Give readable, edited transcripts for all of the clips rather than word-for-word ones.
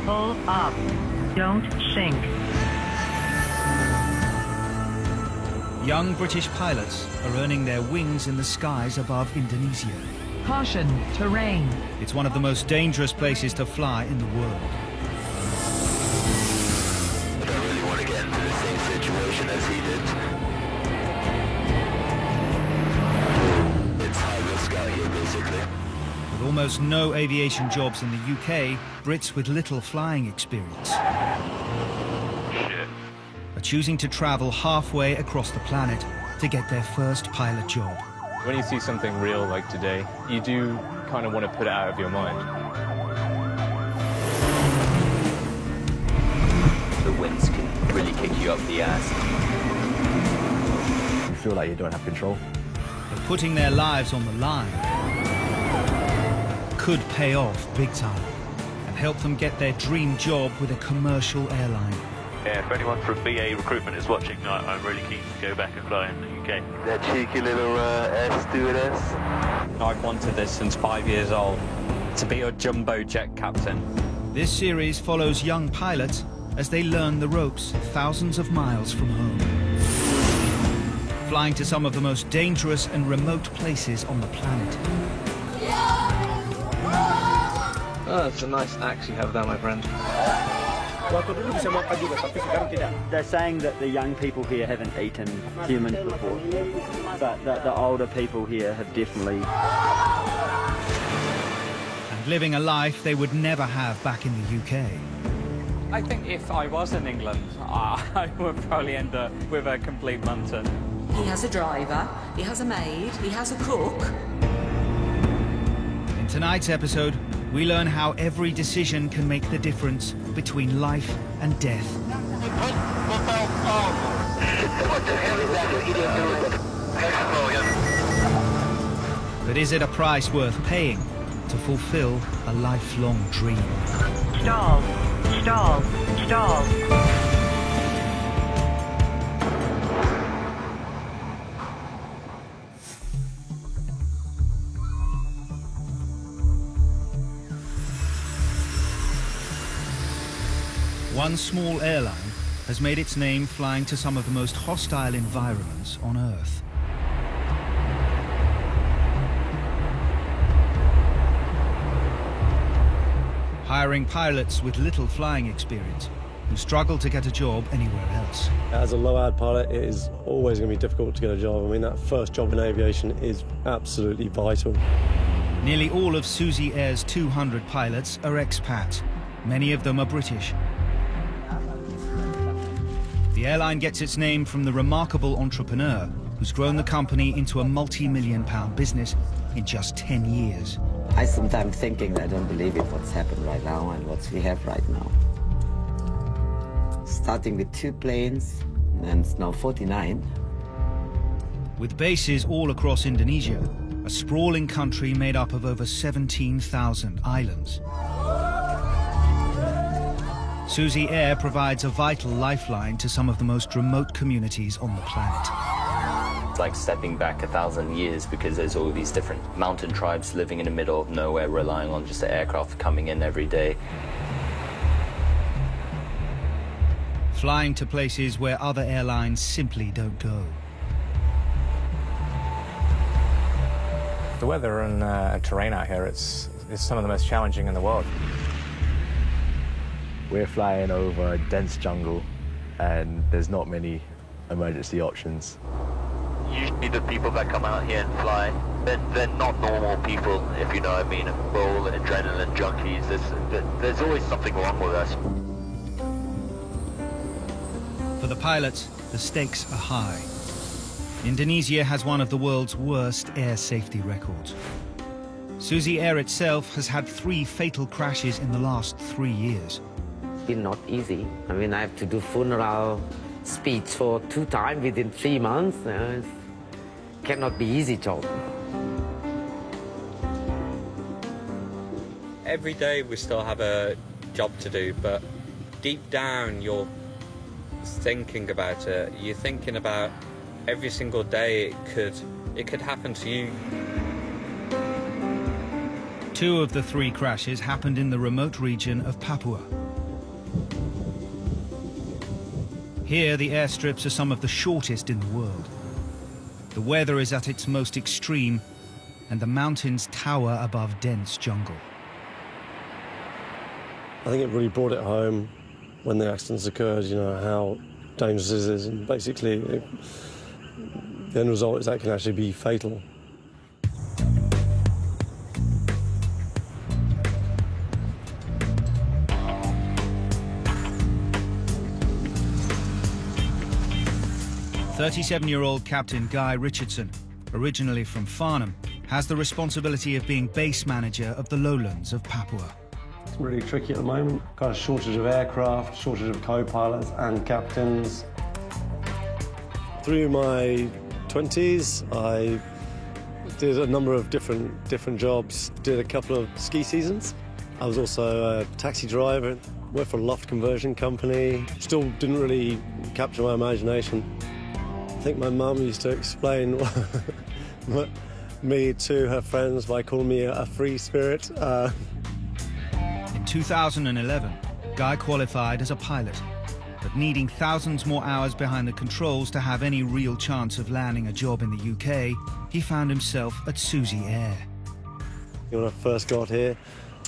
Pull up. Don't sink. Young British pilots are earning their wings in the skies above Indonesia. Caution, terrain. It's one of the most dangerous places to fly in the world. I don't really want to get into the same situation as he did. It's high risk out here, basically. With almost no aviation jobs in the UK, Brits with little flying experience are choosing to travel halfway across the planet to get their first pilot job. When you see something real like today, you do kind of want to put it out of your mind. The winds can really kick you up the ass. You feel like you don't have control. But putting their lives on the line could pay off big time and help them get their dream job with a commercial airline. Yeah, if anyone from BA recruitment is watching, I'm really keen to go back and fly in the UK. That cheeky little air stewardess. I've wanted this since 5 years old, to be a jumbo jet captain. This series follows young pilots as they learn the ropes thousands of miles from home, flying to some of the most dangerous and remote places on the planet. Oh, that's a nice axe you have there, my friend. They're saying that the young people here haven't eaten humans before, but the older people here have definitely. And living a life they would never have back in the UK. I think if I was in England, I would probably end up with a complete munton. He has a driver, he has a maid, he has a cook. In tonight's episode, we learn how every decision can make the difference between life and death. What the hell is that idiot doing? But is it a price worth paying to fulfill a lifelong dream? Stall. Stall. Stall. One small airline has made its name flying to some of the most hostile environments on Earth. Hiring pilots with little flying experience who struggle to get a job anywhere else. As a low-ad pilot, it is always going to be difficult to get a job. I mean, that first job in aviation is absolutely vital. Nearly all of SusiAir's 200 pilots are expats. Many of them are British. The airline gets its name from the remarkable entrepreneur who's grown the company into a multi-million-pound business in just 10 years. I sometimes thinking I don't believe it what's happened right now and what we have right now. Starting with 2 planes, and it's now 49. With bases all across Indonesia, a sprawling country made up of over 17,000 islands. SusiAir provides a vital lifeline to some of the most remote communities on the planet. It's like stepping back 1,000 years because there's all these different mountain tribes living in the middle of nowhere, relying on just the aircraft coming in every day. Flying to places where other airlines simply don't go. The weather and terrain out here, it's some of the most challenging in the world. We're flying over a dense jungle, and there's not many emergency options. Usually the people that come out here and fly, they're not normal people, if you know what I mean. We're all adrenaline junkies. There's always something wrong with us. For the pilots, the stakes are high. Indonesia has one of the world's worst air safety records. SusiAir itself has had 3 fatal crashes in the last 3 years. It's been not easy. I mean, I have to do funeral speech for 2 times within 3 months. It cannot be easy job. Every day we still have a job to do, but deep down you're thinking about it. You're thinking about every single day it could happen to you. 2 of the 3 crashes happened in the remote region of Papua. Here, the airstrips are some of the shortest in the world. The weather is at its most extreme, and the mountains tower above dense jungle. I think it really brought it home when the accidents occurred, you know, how dangerous it is, and basically the end result is that can actually be fatal. "37-year-old Captain Guy Richardson, originally from Farnham, has the responsibility of being base manager of the lowlands of Papua. It's really tricky at the moment. Got a shortage of aircraft, shortage of co-pilots and captains. Through my 20s, I did a number of different jobs. Did a couple of ski seasons. I was also a taxi driver, worked for a loft conversion company. Still didn't really capture my imagination. I think my mum used to explain me to her friends by calling me a free spirit. In 2011, Guy qualified as a pilot, but needing thousands more hours behind the controls to have any real chance of landing a job in the UK, he found himself at SusiAir. When I first got here,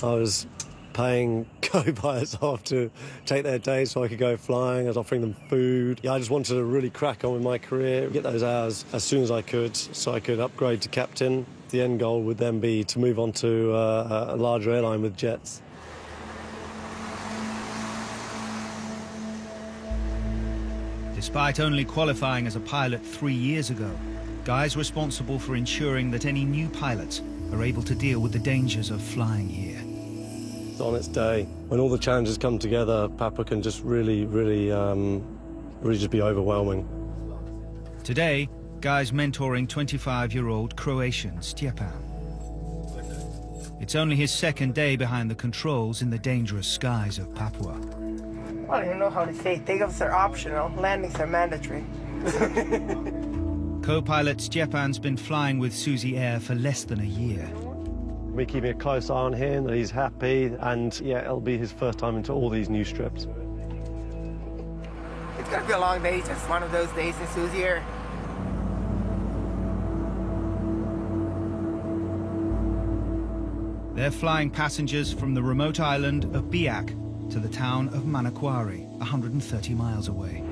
I was paying co-pilots off to take their days so I could go flying. I was offering them food. Yeah, I just wanted to really crack on with my career, get those hours as soon as I could so I could upgrade to captain. The end goal would then be to move on to a larger airline with jets. Despite only qualifying as a pilot 3 years ago, Guy's responsible for ensuring that any new pilots are able to deal with the dangers of flying here. On its day, when all the challenges come together, Papua can just really just be overwhelming. Today, Guy's mentoring 25-year-old Croatian Stjepan. It's only his second day behind the controls in the dangerous skies of Papua. I don't even know how to say takeoffs are optional, landings are mandatory. Co-pilot Stjepan's been flying with SusiAir for less than a year. We're keeping a close eye on him, that he's happy, and yeah, it'll be his first time into all these new strips. It's gonna be a long day, just one of those days in SusiAir. They're flying passengers from the remote island of Biak to the town of Manokwari, 130 miles away.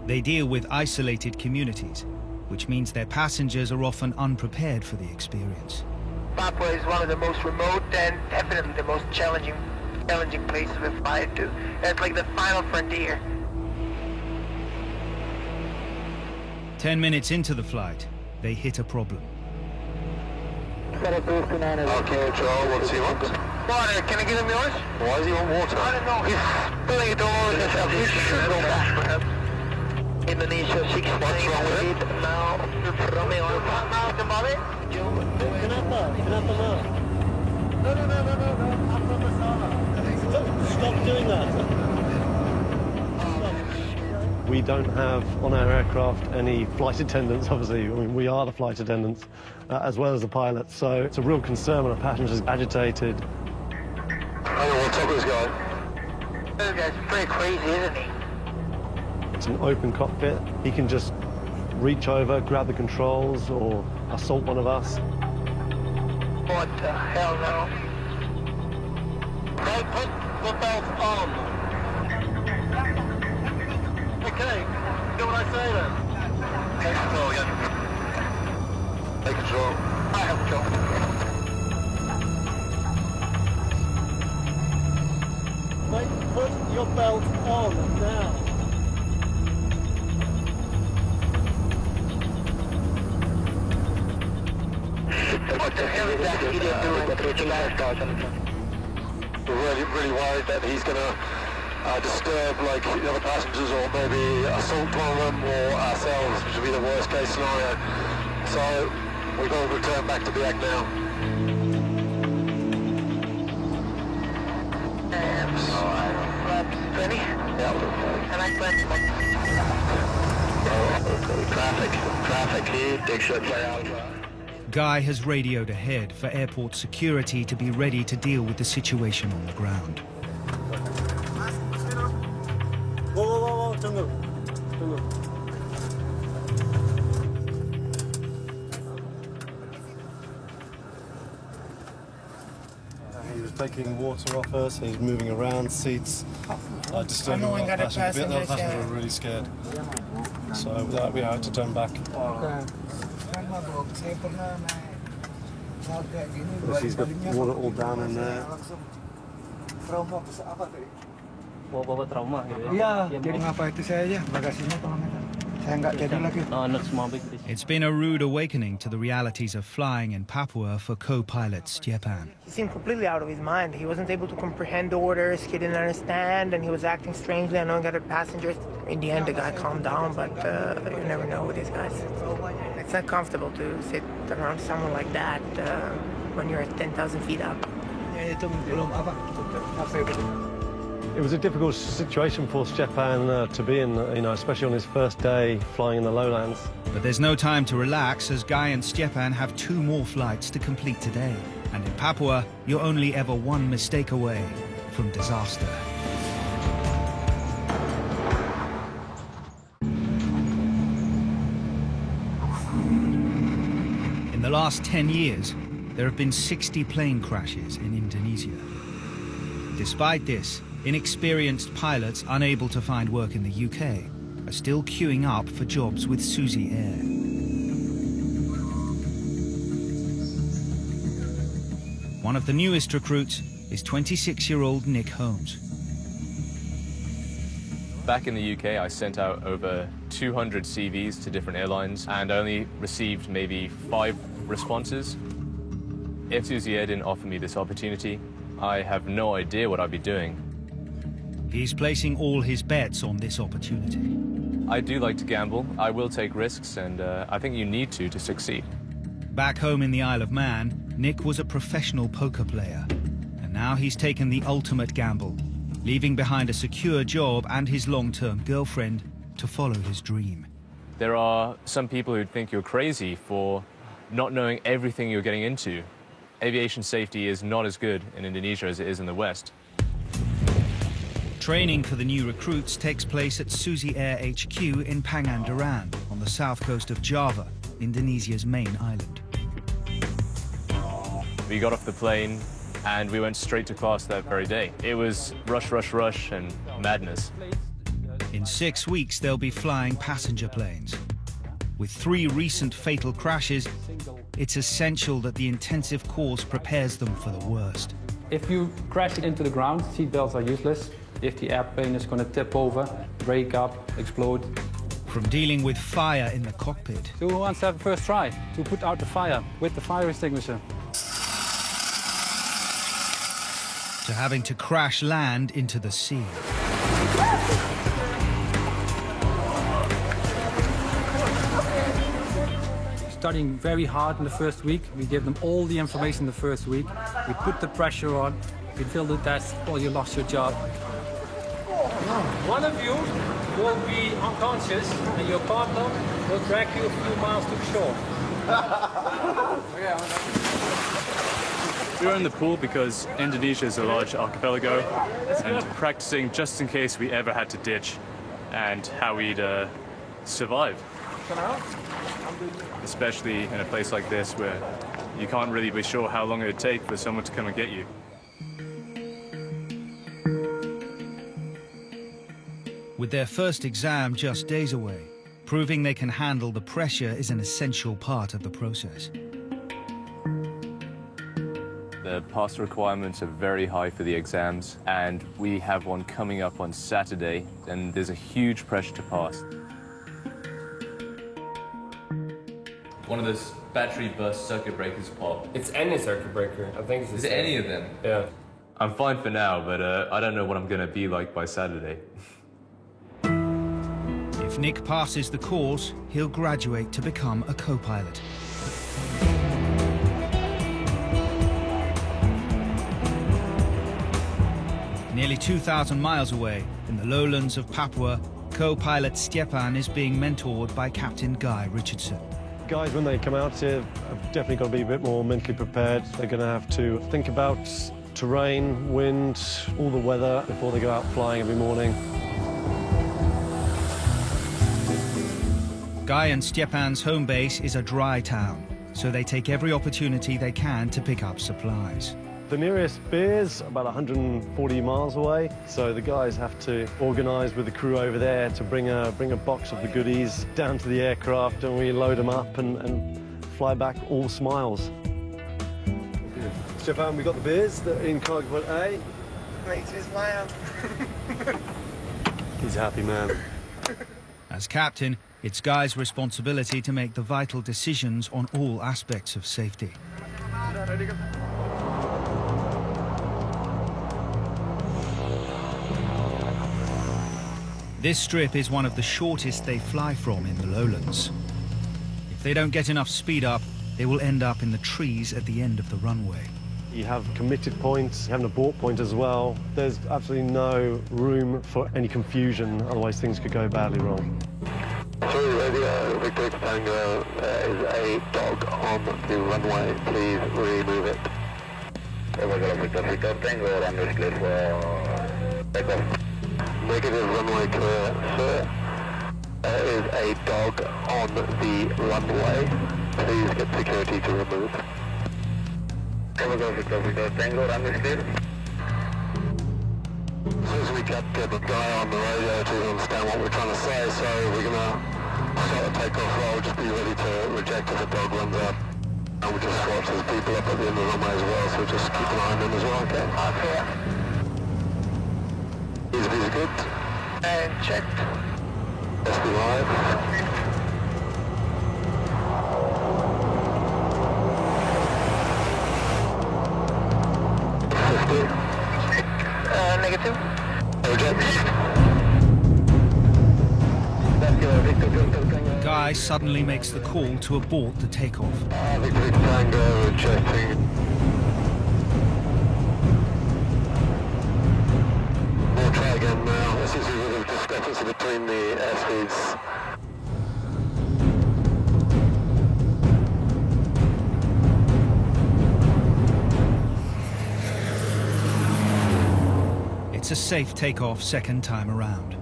They deal with isolated communities, which means their passengers are often unprepared for the experience. Papua is one of the most remote and definitely the most challenging places we've flown to. It's like the final frontier. 10 minutes into the flight, they hit a problem. Okay, Joel, what does he want? Water, can I give him yours? Why does he want water? I don't know, he's spilling it all over himself. He should go back, perhaps. Indonesia 6 What's wrong with it? Now, Romeo Alpha. Kembali? Kenapa now? No. Stop doing that. We don't have on our aircraft any flight attendants, obviously. I mean, we are the flight attendants, as well as the pilots, so it's a real concern when a passenger's agitated. Hang on, what's up with this guy? This guy's pretty crazy, isn't he? It's an open cockpit. He can just reach over, grab the controls, or assault one of us. What the hell now? Hey, put the belt on. Okay, do what I say then. Take control again. Take control. I have control. Mate, put your belt on now. What the hell is that idiot doing? We're really worried that he's going to disturb like the other passengers or maybe assault one of them or ourselves, which would be the worst case scenario. So we've got to return back to Biak now. Alright, ready? Yeah. And I plan Traffic here, take shot play out. Guy has radioed ahead for airport security to be ready to deal with the situation on the ground. just taking water off us, he's moving around, seats, disturbing our passenger. The passengers were really scared. So with that, we had to turn back. He's got water all down in there. Bawa trauma gitu ya. Iya, jadi ngapa itu saya aja, bagasinya tolong aja. Saya nggak jadi lagi. It's been a rude awakening to the realities of flying in Papua for co-pilot Stjepan. He seemed completely out of his mind. He wasn't able to comprehend orders, he didn't understand, and he was acting strangely, annoying other passengers. In the end, the guy calmed down, but you never know with these guys. It's not comfortable to sit around someone like that when you're at 10,000 feet up. It was a difficult situation for Stjepan to be in, especially on his first day flying in the lowlands. But there's no time to relax, as Guy and Stjepan have 2 more flights to complete today. And in Papua, you're only ever one mistake away from disaster. In the last 10 years, there have been 60 plane crashes in Indonesia. Despite this, inexperienced pilots unable to find work in the UK are still queuing up for jobs with SusiAir. One of the newest recruits is 26-year-old Nick Holmes. Back in the UK, I sent out over 200 CVs to different airlines and only received maybe 5 responses. If SusiAir didn't offer me this opportunity, I have no idea what I'd be doing. He's placing all his bets on this opportunity. I do like to gamble. I will take risks, and I think you need to succeed. Back home in the Isle of Man, Nick was a professional poker player. And now he's taken the ultimate gamble, leaving behind a secure job and his long-term girlfriend to follow his dream. There are some people who think you're crazy for not knowing everything you're getting into. Aviation safety is not as good in Indonesia as it is in the West. Training for the new recruits takes place at SusiAir HQ in Pangandaran, on the south coast of Java, Indonesia's main island. We got off the plane and we went straight to class that very day. It was rush, rush, rush and madness. In 6 weeks, they'll be flying passenger planes. With 3 recent fatal crashes, it's essential that the intensive course prepares them for the worst. If you crash into the ground, seatbelts are useless. If the airplane is going to tip over, break up, explode. From dealing with fire in the cockpit. So who wants to have the first try to put out the fire with the fire extinguisher? To having to crash land into the sea. Studying very hard in the first week. We gave them all the information the first week. We put the pressure on. We failed the test, or you lost your job. One of you will be unconscious and your partner will drag you a few miles to shore. We were in the pool because Indonesia is a large archipelago and practicing just in case we ever had to ditch and how we'd survive. Especially in a place like this where you can't really be sure how long it would take for someone to come and get you. With their first exam just days away, proving they can handle the pressure is an essential part of the process. The pass requirements are very high for the exams, and we have one coming up on Saturday, and there's a huge pressure to pass. One of those battery burst circuit breakers popped. It's any circuit breaker. I think it's the Is it any of them? Yeah. I'm fine for now, but I don't know what I'm going to be like by Saturday. If Nick passes the course, he'll graduate to become a co-pilot. Nearly 2,000 miles away, in the lowlands of Papua, co-pilot Stjepan is being mentored by Captain Guy Richardson. Guys, when they come out here, have definitely got to be a bit more mentally prepared. They're going to have to think about terrain, wind, all the weather before they go out flying every morning. Guy and Stjepan's home base is a dry town, so they take every opportunity they can to pick up supplies. The nearest beer's about 140 miles away, so the guys have to organise with the crew over there to bring a box of the goodies down to the aircraft, and we load them up and fly back all smiles. Stefan, we got the beers that are in cargo port A. Makes me smile. He's a happy man. As captain, it's Guy's responsibility to make the vital decisions on all aspects of safety. This strip is one of the shortest they fly from in the lowlands. If they don't get enough speed up, they will end up in the trees at the end of the runway. You have committed points, you have an abort point as well. There's absolutely no room for any confusion, otherwise things could go badly wrong. Sorry, radio, Victor Tango, there is a dog on the runway, please remove it. Victor Tango, runway clear for takeoff. Negative, runway clear, sir. There is a dog on the runway. Please get security to remove. Victor Tango, runway clear. As soon as we get the guy on the radio to understand what we're trying to say, so we're going to start the takeoff roll, just be ready to reject if the dog runs up. And we just watch there's people up at the end of the runway as well, so just keep an eye on them as well, okay? Okay. Easy good. And checked. SB live. Negative. Guy suddenly makes the call to abort the takeoff. Victor Tango rejecting. We'll try again now. This is a little discrepancy between the airspeeds. It's a safe takeoff second time around.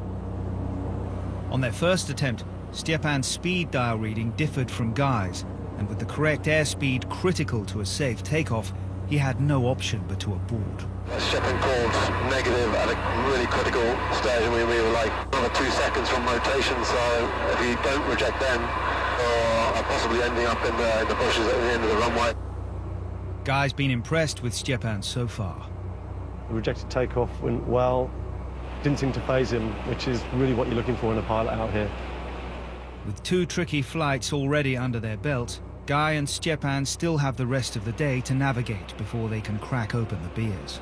On their first attempt, Stepan's speed dial reading differed from Guy's, and with the correct airspeed critical to a safe takeoff, he had no option but to abort. Stepan called negative at a really critical stage, and we were like another 2 seconds from rotation, so if you don't reject then, or possibly ending up in the bushes at the end of the runway. Guy's been impressed with Stepan so far. The rejected takeoff went well, didn't seem to faze him, which is really what you're looking for in a pilot out here. With 2 tricky flights already under their belt, Guy and Stepan still have the rest of the day to navigate before they can crack open the beers.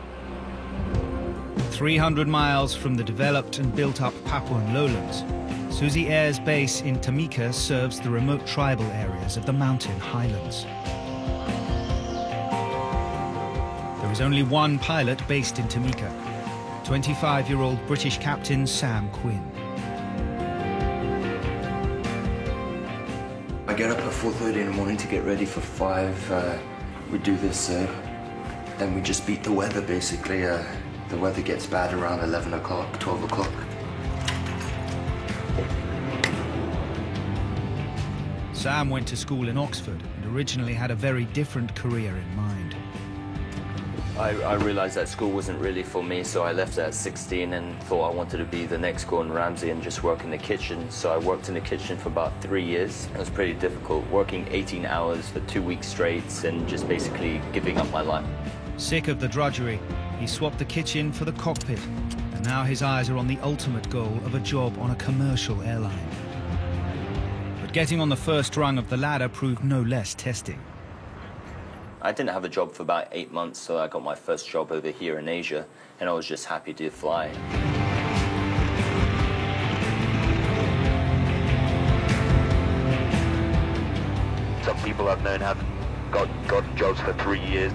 300 miles from the developed and built-up Papuan lowlands, SusiAir's base in Timika serves the remote tribal areas of the mountain highlands. There is only one pilot based in Timika, 25-year-old British captain Sam Quinn. I get up at 4:30 in the morning to get ready for 5. We do this, then we just beat the weather basically. The weather gets bad around 11 o'clock, 12 o'clock. Sam went to school in Oxford and originally had a very different career in mind. I realized that school wasn't really for me, so I left at 16 and thought I wanted to be the next Gordon Ramsay and just work in the kitchen. So I worked in the kitchen for about 3 years. It was pretty difficult, working 18 hours for 2 weeks straight and just basically giving up my life. Sick of the drudgery, he swapped the kitchen for the cockpit, and now his eyes are on the ultimate goal of a job on a commercial airline. But getting on the first rung of the ladder proved no less testing. I didn't have a job for about 8 months, so I got my first job over here in Asia, and I was just happy to fly. Some people I've known have gotten jobs for 3 years.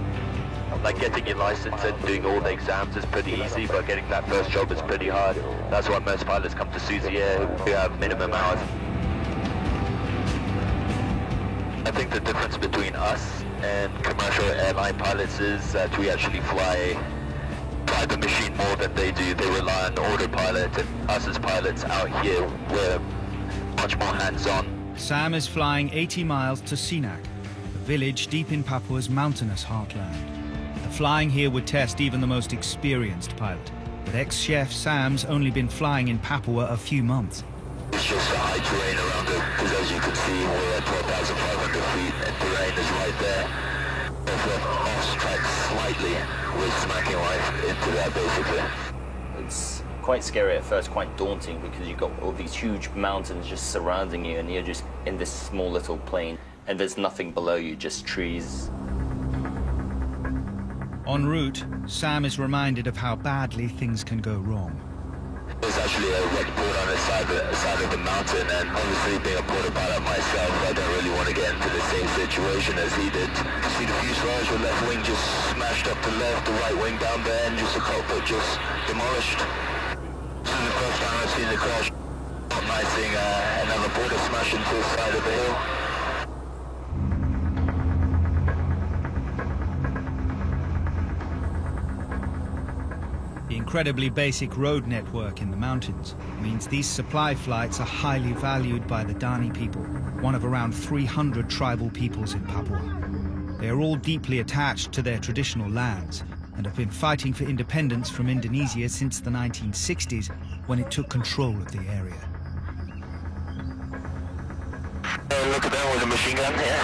Like getting your license and doing all the exams is pretty easy, but getting that first job is pretty hard. That's why most pilots come to SusiAir, who have minimum hours. I think the difference between us and commercial airline pilots is that we actually fly the machine more than they do. They rely on autopilot, and us as pilots out here, we're much more hands-on. Sam is flying 80 miles to Sinak, a village deep in Papua's mountainous heartland. The Flying here would test even the most experienced pilot. But ex-chef Sam's only been flying in Papua a few months. It's just the high terrain around it, because as you can see, we're at 12,500 feet, and terrain is right there. If we're off track slightly, we're smacking life into that, basically. It's quite scary at first, quite daunting, because you've got all these huge mountains just surrounding you, and you're just in this small little plane, and there's nothing below you, just trees. En route, Sam is reminded of how badly things can go wrong. There's actually a wet port on the side of the mountain, and obviously being a porter pilot myself, I don't really want to get into the same situation as he did. See the fuselage, the left wing just smashed up to left, the right wing down there, and just the cockpit just demolished. Seen the crash down, I've seen the crash. Not nice seeing another porter smash into the side of the hill. The incredibly basic road network in the mountains means these supply flights are highly valued by the Dani people, one of around 300 tribal peoples in Papua. They are all deeply attached to their traditional lands and have been fighting for independence from Indonesia since the 1960s, when it took control of the area. Look at that with a machine gun here.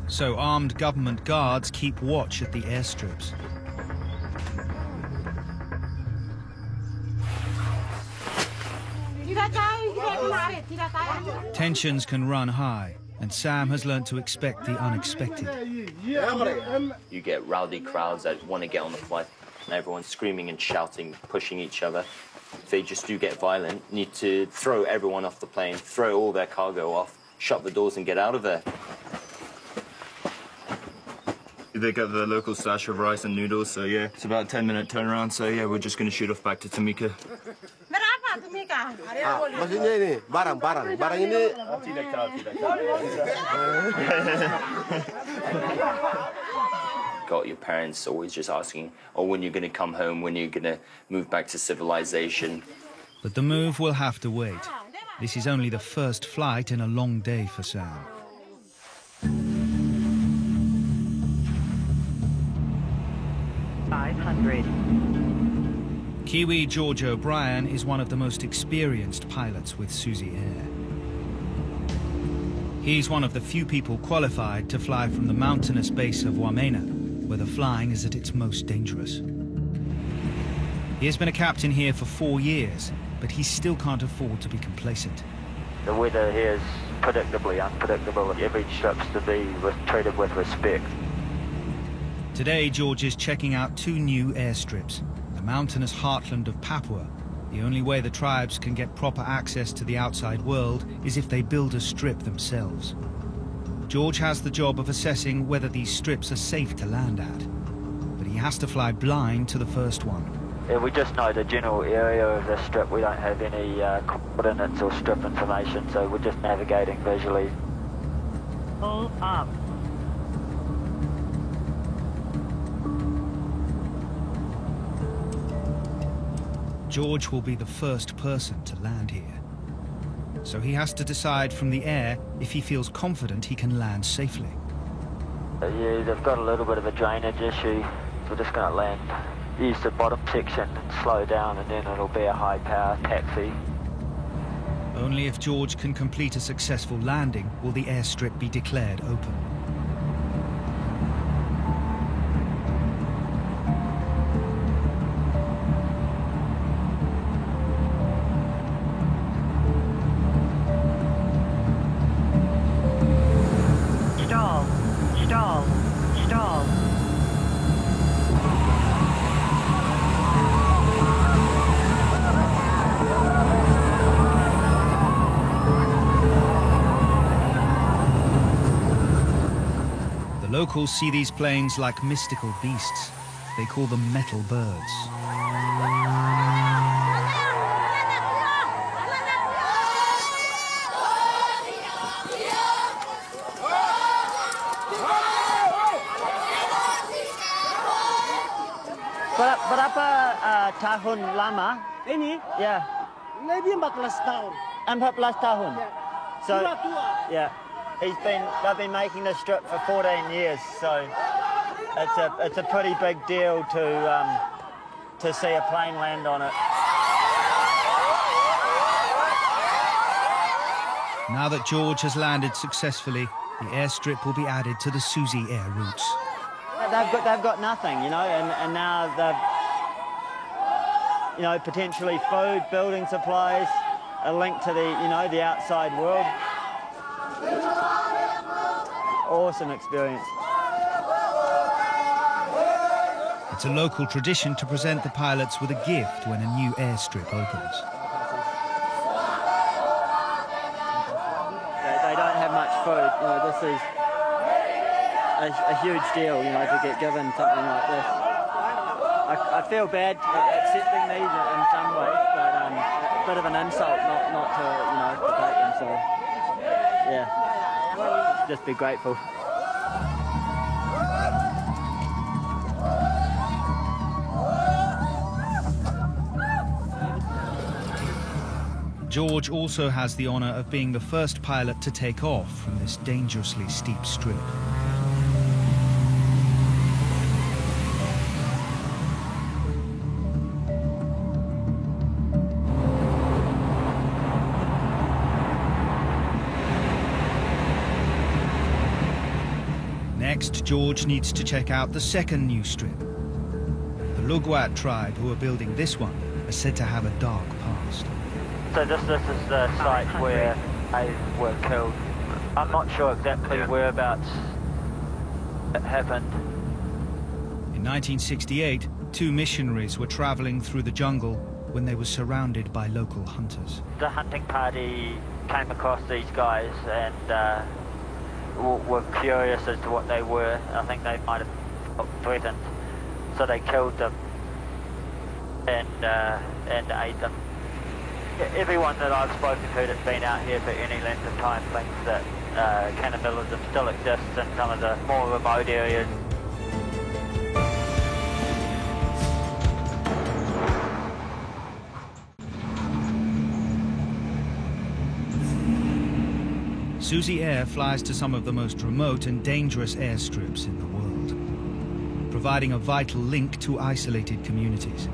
So armed government guards keep watch at the airstrips. Tensions can run high, and Sam has learned to expect the unexpected. You get rowdy crowds that want to get on the flight, and everyone's screaming and shouting, pushing each other. If they just do get violent, you need to throw everyone off the plane, throw all their cargo off, shut the doors and get out of there. They got the local stash of rice and noodles, so yeah, it's about a 10-minute turnaround, so yeah, we're just going to shoot off back to Tamika. Maksudnya ini, barang ini. Got your parents always just asking, oh, when you're going to come home, when you're going to move back to civilization. But the move will have to wait. This is only the first flight in a long day for Sam. Kiwi George O'Brien is one of the most experienced pilots with SusiAir. He's one of the few people qualified to fly from the mountainous base of Wamena, where the flying is at its most dangerous. He has been a captain here for 4 years, but he still can't afford to be complacent. The weather here is predictably unpredictable. Every trip's to be treated with respect. Today, George is checking out 2 new airstrips. The mountainous heartland of Papua. The only way the tribes can get proper access to the outside world is if they build a strip themselves. George has the job of assessing whether these strips are safe to land at. But he has to fly blind to the first one. Yeah, we just know the general area of the strip. We don't have any coordinates or strip information, so we're just navigating visually. Pull up. George will be the first person to land here. So he has to decide from the air if he feels confident he can land safely. Yeah, they've got a little bit of a drainage issue. We're just going to land, use the bottom section and slow down, and then it'll be a high power taxi. Only if George can complete a successful landing will the airstrip be declared open. Locals see these planes like mystical beasts. They call them metal birds. Berapa tahun lama? Ini? Ya. Lebih 14 tahun. 14 tahun. Tua. Yeah. They've been making this strip for 14 years, so it's a pretty big deal to see a plane land on it. Now that George has landed successfully, the airstrip will be added to the SusiAir routes. They've got nothing, you know, and now they've, you know, potentially food, building supplies, a link to the outside world. Awesome experience. It's a local tradition to present the pilots with a gift when a new airstrip opens. They don't have much food, you know, this is a huge deal, you know, to get given something like this. I feel bad accepting these in some ways, but a bit of an insult not to, you know, to take them, so yeah, just be grateful. George also has the honour of being the first pilot to take off from this dangerously steep strip. Next, George needs to check out the second new strip. The Luguat tribe who are building this one are said to have a dark past. So this is the site where they were killed. I'm not sure exactly whereabouts it happened. In 1968, two missionaries were travelling through the jungle when they were surrounded by local hunters. The hunting party came across these guys and were curious as to what they were. I think they might have felt threatened, so they killed them and ate them. Everyone that I've spoken to that's been out here for any length of time thinks that cannibalism still exists in some of the more remote areas. SusiAir flies to some of the most remote and dangerous airstrips in the world, providing a vital link to isolated communities.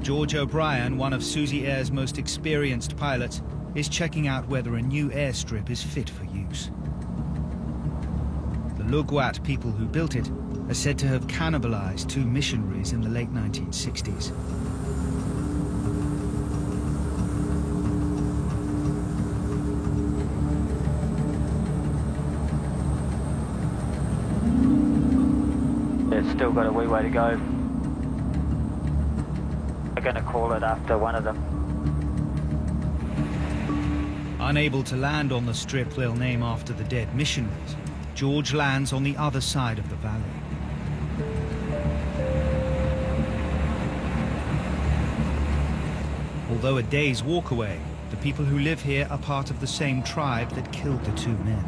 George O'Brien, one of SusiAir's most experienced pilots, is checking out whether a new airstrip is fit for use. The Luguat people who built it are said to have cannibalized two missionaries in the late 1960s. It's still got a wee way to go. We're going to call it after one of them. Unable to land on the strip they'll name after the dead missionaries, George lands on the other side of the valley. Although a day's walk away, the people who live here are part of the same tribe that killed the two men.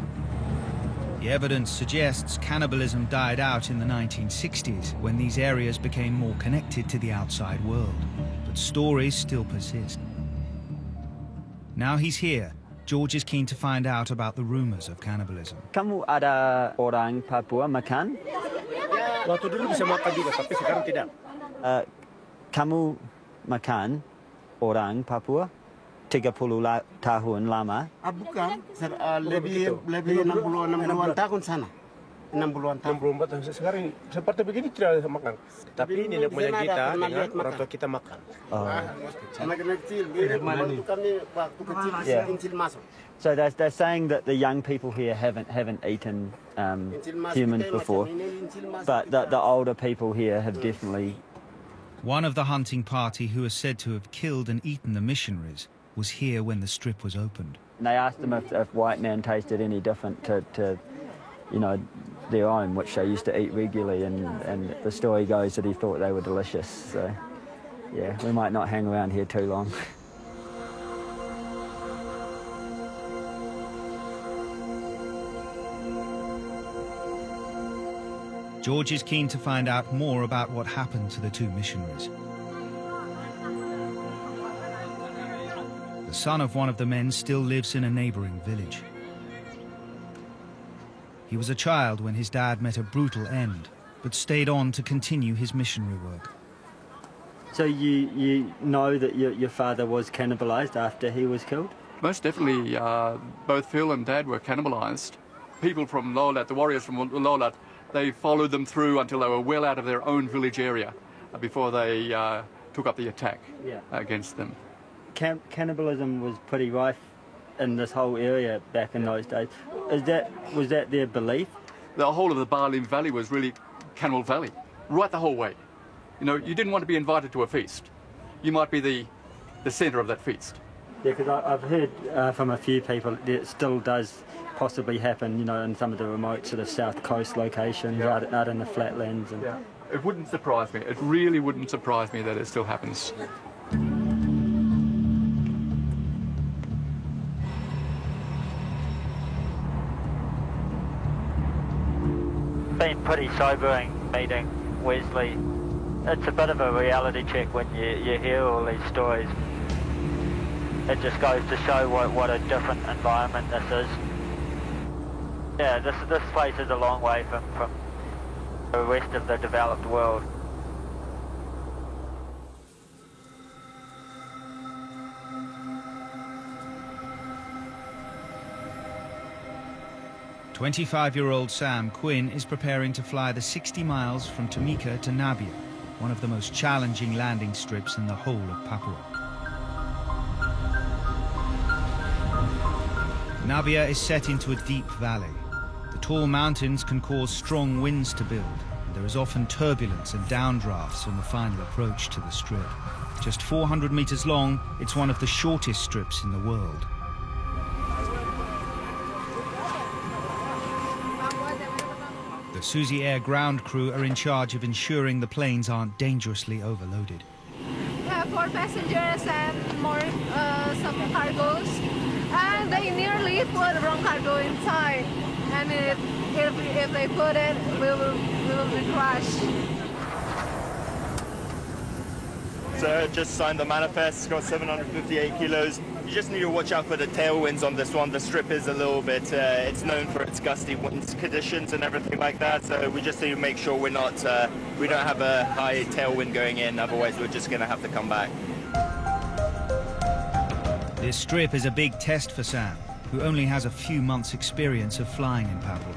The evidence suggests cannibalism died out in the 1960s when these areas became more connected to the outside world. But stories still persist. Now he's here, George is keen to find out about the rumours of cannibalism. Kamu ada orang Papua makan? Waktu dulu bisa makan juga, tapi sekarang tidak. Kamu makan orang Papua 30 tahun lama? Bukan, lebih 60-an tahun sana. 60-an tahun. 64 tahun. Sekarang seperti begini tidak bisa makan. Tapi nenek moyang kita dengan orang tua kita makan. Anak kecil, waktu kami waktu kecil masuk. So they're saying that the young people here haven't eaten humans before, but the older people here have definitely. One of the hunting party who is said to have killed and eaten the missionaries was here when the strip was opened. And they asked them if white man tasted any different to you know, their own, which they used to eat regularly, and the story goes that he thought they were delicious. So, yeah, we might not hang around here too long. George is keen to find out more about what happened to the two missionaries. The son of one of the men still lives in a neighboring village. He was a child when his dad met a brutal end, but stayed on to continue his missionary work. So you know that your father was cannibalized after he was killed? Most definitely, both Phil and Dad were cannibalized. People from Lolat, the warriors from Lolat, they followed them through until they were well out of their own village area before they took up the attack against them. Cannibalism was pretty rife in this whole area back in those days. Was that their belief? The whole of the Barlim Valley was really Cannibal Valley, right the whole way. You know, you didn't want to be invited to a feast. You might be the centre of that feast. Yeah, because I've heard from a few people that it still does possibly happen, you know, in some of the remote sort of south coast locations, out in the flatlands. And It wouldn't surprise me. It really wouldn't surprise me that it still happens. Been pretty sobering meeting Wesley. It's a bit of a reality check when you hear all these stories. It just goes to show what a different environment this is. Yeah, this place is a long way from the rest of the developed world. "25-year-old Sam Quinn is preparing to fly the 60 miles from Tamika to Nabia, one of the most challenging landing strips in the whole of Papua. Nabia is set into a deep valley. The tall mountains can cause strong winds to build, and there is often turbulence and downdrafts on the final approach to the strip. Just 400 meters long, it's one of the shortest strips in the world. The SusiAir ground crew are in charge of ensuring the planes aren't dangerously overloaded. Yeah, for passengers and more some cargoes, and they nearly put wrong cargo inside, and if they put it, we will be crushed. So just signed the manifest, it's got 758 kilos. You just need to watch out for the tailwinds on this one. The strip is a little bit, it's known for its gusty winds conditions and everything like that, so we just need to make sure we don't have a high tailwind going in, otherwise we're just going to have to come back. This strip is a big test for Sam, who only has a few months' experience of flying in Papua.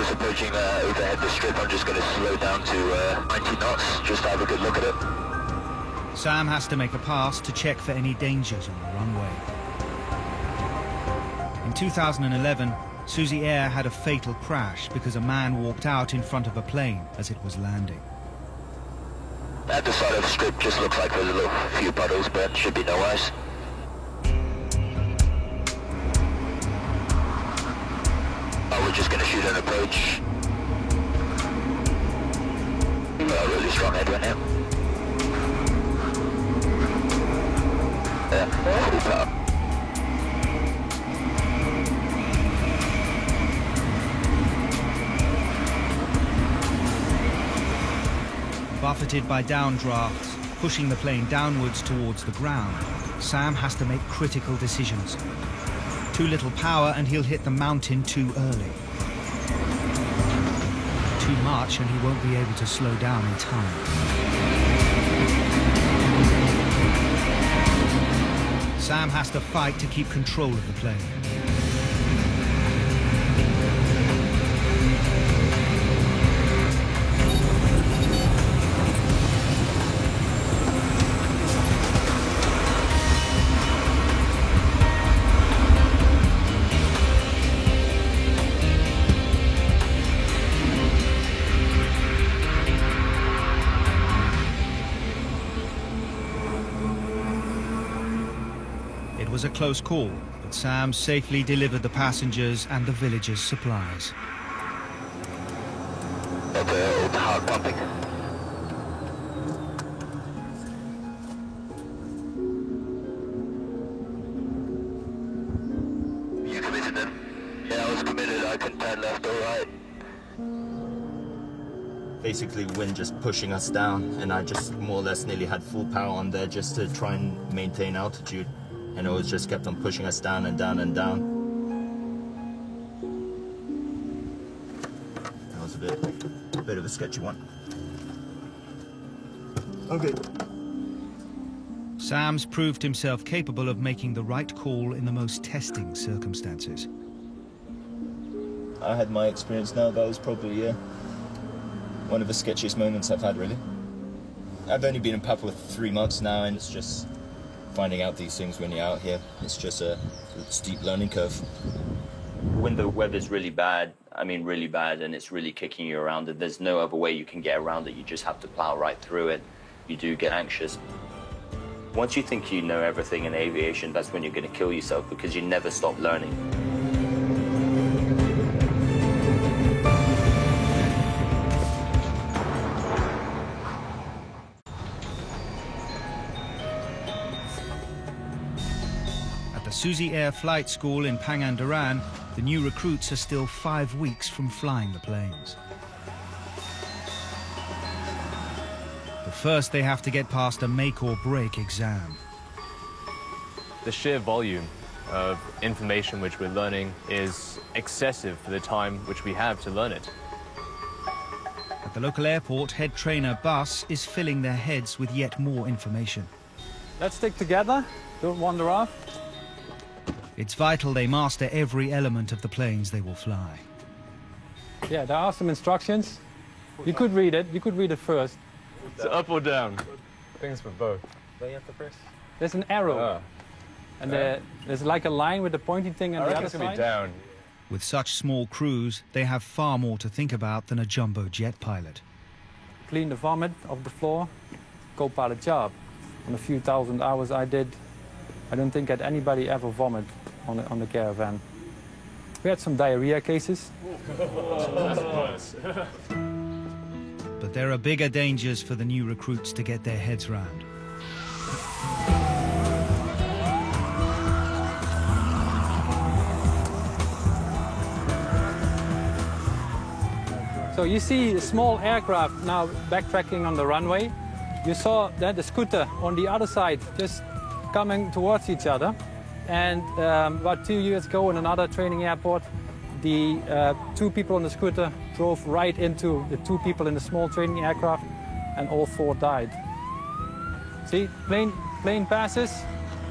Approaching overhead the strip, I'm just going to slow down to 90 knots, just to have a good look at it. Sam has to make a pass to check for any dangers on the runway. In 2011, SusiAir had a fatal crash because a man walked out in front of a plane as it was landing. At the side of the strip just looks like there's a few puddles, but should be no ice. We're just going to shoot an approach. Really strong headwind here. Yeah, full power. Buffeted by downdrafts, pushing the plane downwards towards the ground, Sam has to make critical decisions. Too little power and he'll hit the mountain too early. Too much and he won't be able to slow down in time. Sam has to fight to keep control of the plane. It was a close call, but Sam safely delivered the passengers and the villagers' supplies. The heart pumping. You committed then? Yeah, I was committed. I couldn't turn left or basically wind just pushing us down, and I just more or less nearly had full power on there just to try and maintain altitude, and it was just kept on pushing us down and down and down. That was a bit of a sketchy one. Okay. Sam's proved himself capable of making the right call in the most testing circumstances. I had my experience now. That was probably one of the sketchiest moments I've had, really. I've only been in Papua for 3 months now, and it's just finding out these things when you're out here. It's just a steep learning curve. When the weather's really bad, I mean really bad, and it's really kicking you around, and there's no other way you can get around it. You just have to plow right through it. You do get anxious. Once you think you know everything in aviation, that's when you're going to kill yourself, because you never stop learning. SusiAir flight school in Pangandaran, the new recruits are still 5 weeks from flying the planes. But first they have to get past a make or break exam. The sheer volume of information which we're learning is excessive for the time which we have to learn it. At the local airport, head trainer Bus is filling their heads with yet more information. Let's stick together, don't wander off. It's vital they master every element of the planes they will fly. Yeah, there are some instructions. You could read it first. It's up or down? I think it's for both. Don't you have to press? There's an arrow. And there's like a line with the pointy thing on the other side. It's down. With such small crews, they have far more to think about than a jumbo jet pilot. Clean the vomit off the floor, co-pilot job. On a few thousand hours I did, I don't think that anybody ever vomited on the caravan. We had some diarrhea cases. But there are bigger dangers for the new recruits to get their heads round. So you see a small aircraft now backtracking on the runway. You saw that the scooter on the other side just coming towards each other. And about 2 years ago in another training airport, the 2 people on the scooter drove right into the 2 people in the small training aircraft, and all 4 died. See, plane passes,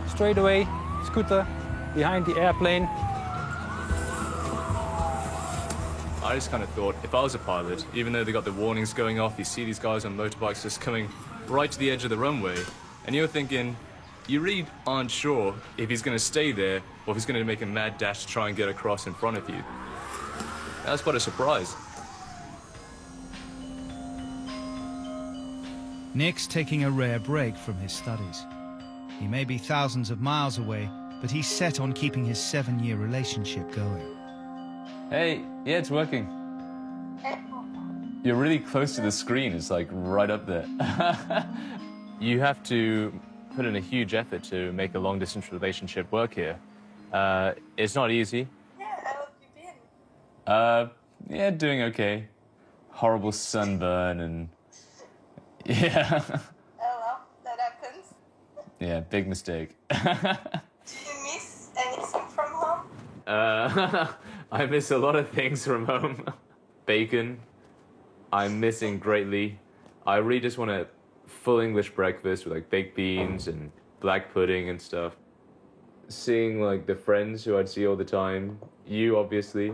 straight away, scooter behind the airplane. I just kind of thought, if I was a pilot, even though they got the warnings going off, you see these guys on motorbikes just coming right to the edge of the runway, and you're thinking, you really aren't sure if he's going to stay there or if he's going to make a mad dash to try and get across in front of you. That's quite a surprise. Nick's taking a rare break from his studies. He may be thousands of miles away, but he's set on keeping his 7-year relationship going. Hey, yeah, it's working. You're really close to the screen. It's like right up there. You have to put in a huge effort to make a long-distance relationship work here. It's not easy. Yeah, how have you been? Yeah, doing okay. Horrible sunburn and... Yeah. Oh well, that happens. Yeah, big mistake. Do you miss anything from home? I miss a lot of things from home. Bacon, I'm missing greatly. I really just want a full English breakfast with like baked beans and black pudding and stuff. Seeing like the friends who I'd see all the time. You, obviously.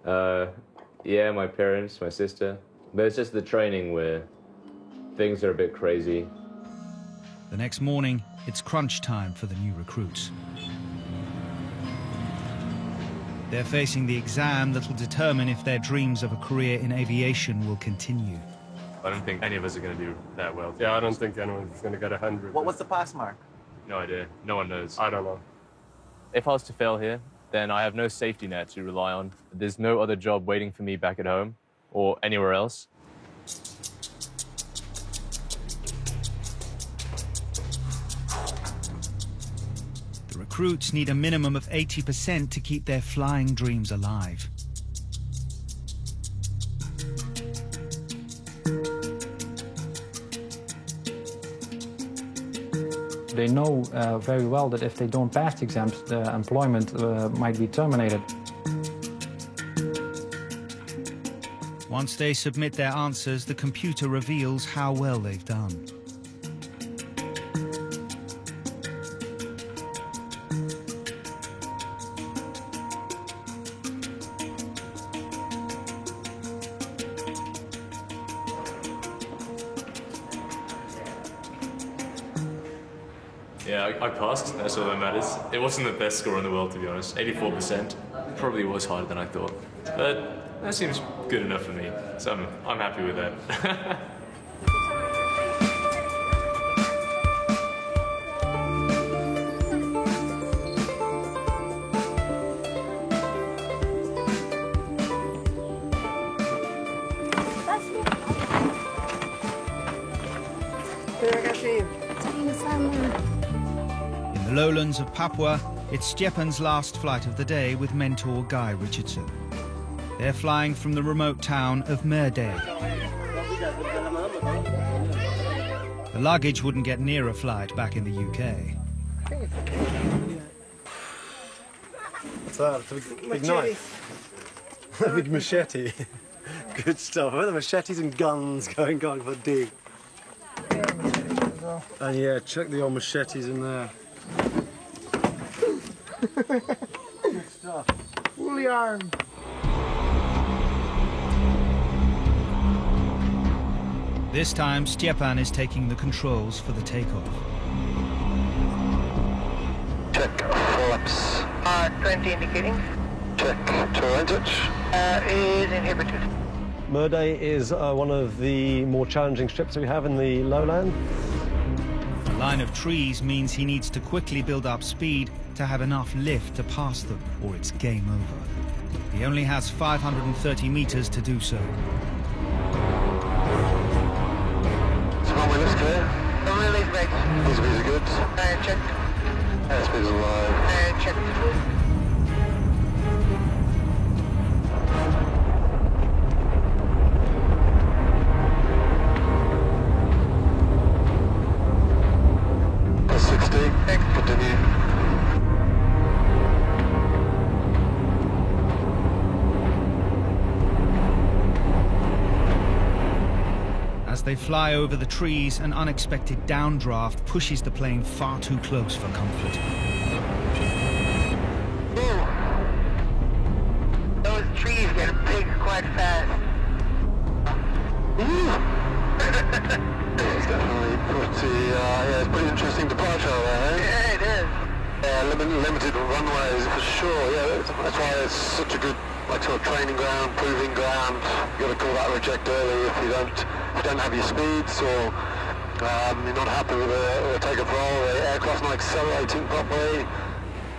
Yeah, my parents, my sister. But it's just the training where things are a bit crazy. The next morning, it's crunch time for the new recruits. They're facing the exam that'll determine if their dreams of a career in aviation will continue. I don't think any of us are going to do that well. Yeah, I don't think anyone's going to get 100. What was the pass mark? No idea. No one knows. I don't know. If I was to fail here, then I have no safety net to rely on. There's no other job waiting for me back at home or anywhere else. The recruits need a minimum of 80% to keep their flying dreams alive. They know very well that if they don't pass the exams, the employment might be terminated. Once they submit their answers, the computer reveals how well they've done. Yeah, I passed. That's all that matters. It wasn't the best score in the world, to be honest. 84%. Probably was harder than I thought. But that seems good enough for me. So I'm happy with that. In the lowlands of Papua, it's Stjepan's last flight of the day with mentor Guy Richardson. They're flying from the remote town of Merde. The luggage wouldn't get near a flight back in the UK. What's that? It's a big knife. A big machete. Good stuff. I the machetes and guns going for dig. And yeah, check the old machetes in there. Good stuff. Fully armed. This time, Stjepan is taking the controls for the takeoff. Check flaps. 20 indicating. Check terrain touch. Is inhibited. Merde is one of the more challenging strips that we have in the lowland. The line of trees means he needs to quickly build up speed to have enough lift to pass them, or it's game over. He only has 530 meters to do so. Runway looks clear. Runway leaves right. Visibility good. Check. Airspeed is alive. Check. Continue. As they fly over the trees, an unexpected downdraft pushes the plane far too close for comfort. Ooh. Those trees get big quite fast. It's definitely pretty, yeah, it's pretty interesting departure there, eh? Yeah, it is. Yeah, limited runways for sure, yeah, that's why it's such a good, like, sort of training ground, proving ground. You got to call that reject early if you don't have your speeds, or you're not happy with the takeoff roll, the aircraft's not accelerating properly.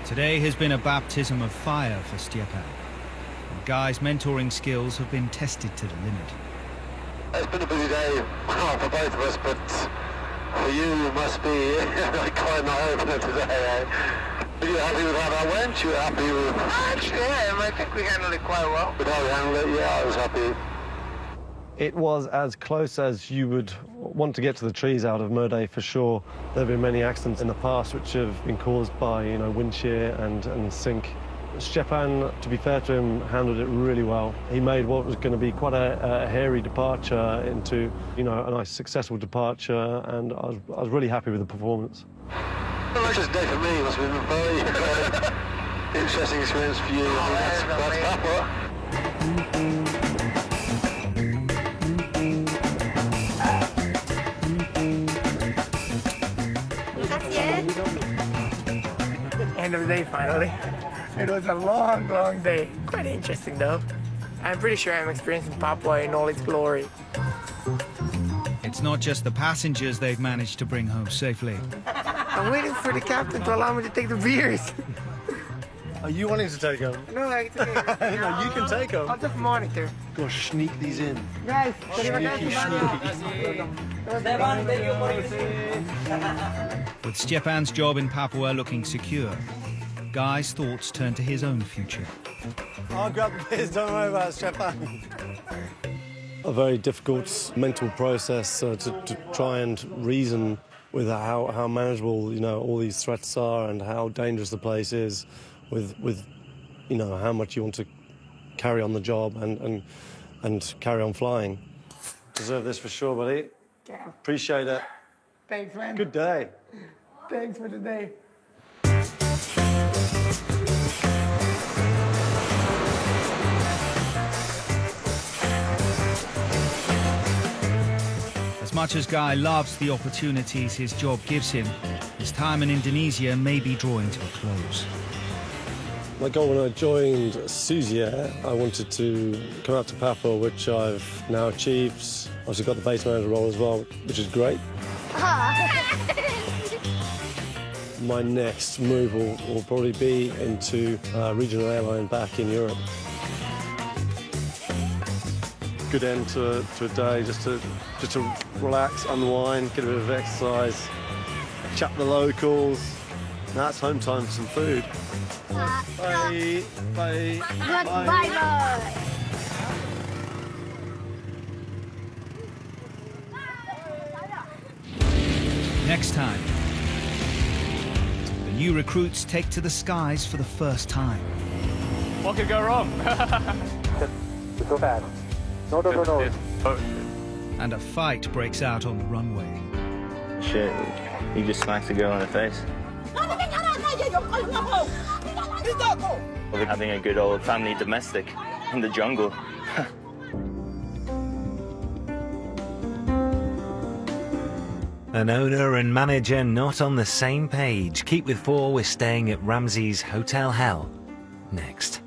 Today has been a baptism of fire for Stjepan. Guy's mentoring skills have been tested to the limit. It's been a busy day for both of us, but for you, it must be quite an eye-opener today. Are you happy with how that went? You were happy with... Actually, yeah, I think we handled it quite well. With how we handled it, yeah, I was happy. It was as close as you would want to get to the trees out of Merde for sure. There have been many accidents in the past which have been caused by, wind shear and sink. Stjepan, to be fair to him, handled it really well. He made what was going to be quite a hairy departure into, a nice successful departure, and I was really happy with the performance. Well, that's just a day for me. It must have been a very interesting experience for you. That's Papua. End of the day, finally. It was a long, long day. Quite interesting, though. I'm pretty sure I'm experiencing Papua in all its glory. It's not just the passengers they've managed to bring home safely. I'm waiting for the captain to allow me to take the beers. Are you wanting to take them? No, I can take them. No, you can take them. I'll just monitor. Gosh, sneak these in. Guys, sneaky. With Stjepan's job in Papua looking secure, Guy's thoughts turn to his own future. I'll grab the beers, don't worry about it, Stjepan. A very difficult mental process to try and reason with how manageable, you know, all these threats are and how dangerous the place is with you know, how much you want to carry on the job and carry on flying. Deserve this for sure, buddy. Yeah. Appreciate it. Thanks, man. Good day. Thanks for today. As much as Guy loves the opportunities his job gives him, his time in Indonesia may be drawing to a close. My goal when I joined SusiAir, I wanted to come out to Papua, which I've now achieved. I've got the base manager role as well, which is great. My next move will probably be into regional airline back in Europe. Good end to a day, just to relax, unwind, get a bit of exercise, chat the locals. Now it's home time for some food. Bye. Bye. Bye. Bye. Next time, the new recruits take to the skies for the first time. What could go wrong? So bad. No. And a fight breaks out on the runway. Shit, he just smacked the girl in the face. We're having a good old family domestic in the jungle. An owner and manager not on the same page. Keep with 4, we're staying at Ramsey's Hotel Hell. Next.